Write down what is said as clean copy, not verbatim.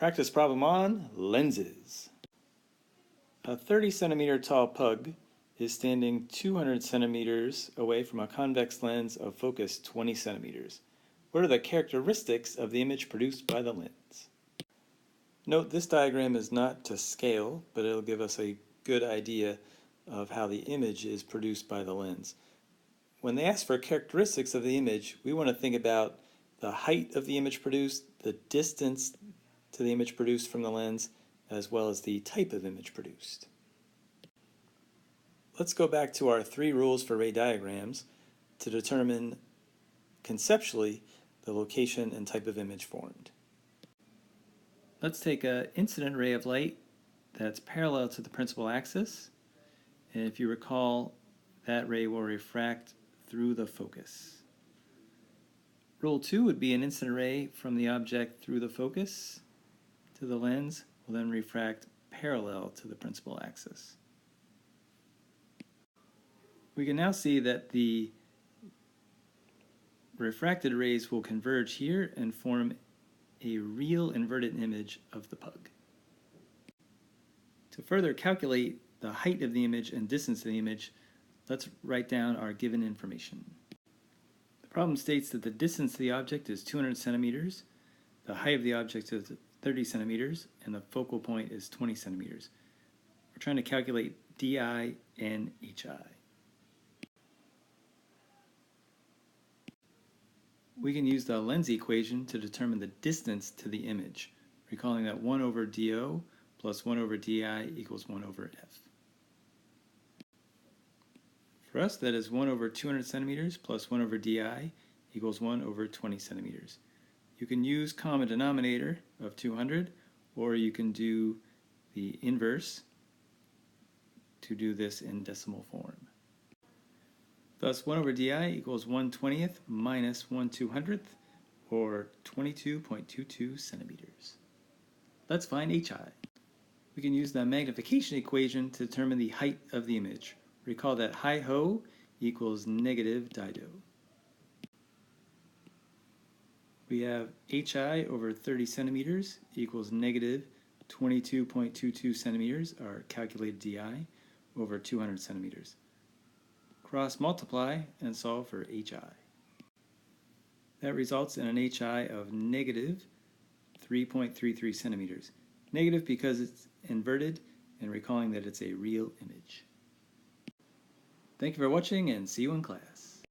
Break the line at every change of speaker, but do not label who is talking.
Practice problem on lenses. A 30 centimeter tall pug is standing 200 centimeters away from a convex lens of focus 20 centimeters. What are the characteristics of the image produced by the lens? Note this diagram is not to scale, but it'll give us a good idea of how the image is produced by the lens. When they ask for characteristics of the image, we want to think about the height of the image produced, the distance to the image produced from the lens, as well as the type of image produced. Let's go back to our 3 rules for ray diagrams to determine conceptually the location and type of image formed. Let's take an incident ray of light that's parallel to the principal axis, and if you recall, that ray will refract through the focus. Rule 2 would be an incident ray from the object through the focus to the lens will then refract parallel to the principal axis. We can now see that the refracted rays will converge here and form a real inverted image of the pug. To further calculate the height of the image and distance of the image, let's write down our given information. The problem states that the distance of the object is 200 centimeters, the height of the object is 30 centimeters, and the focal point is 20 centimeters. We're trying to calculate DI and HI. We can use the lens equation to determine the distance to the image, recalling that 1 over DO plus 1 over DI equals 1 over F. For us, that is 1 over 200 centimeters plus 1 over DI equals 1 over 20 centimeters. You can use common denominator of 200, or you can do the inverse to do this in decimal form. Thus, 1 over DI equals 1/20th minus 1/200th, or 22.22 centimeters. Let's find HI. We can use the magnification equation to determine the height of the image. Recall that hi-ho equals negative dido. We have HI over 30 centimeters equals negative 22.22 centimeters, our calculated DI, over 200 centimeters. Cross multiply and solve for HI. That results in an HI of negative 3.33 centimeters. Negative because it's inverted, and recalling that it's a real image. Thank you for watching, and see you in class.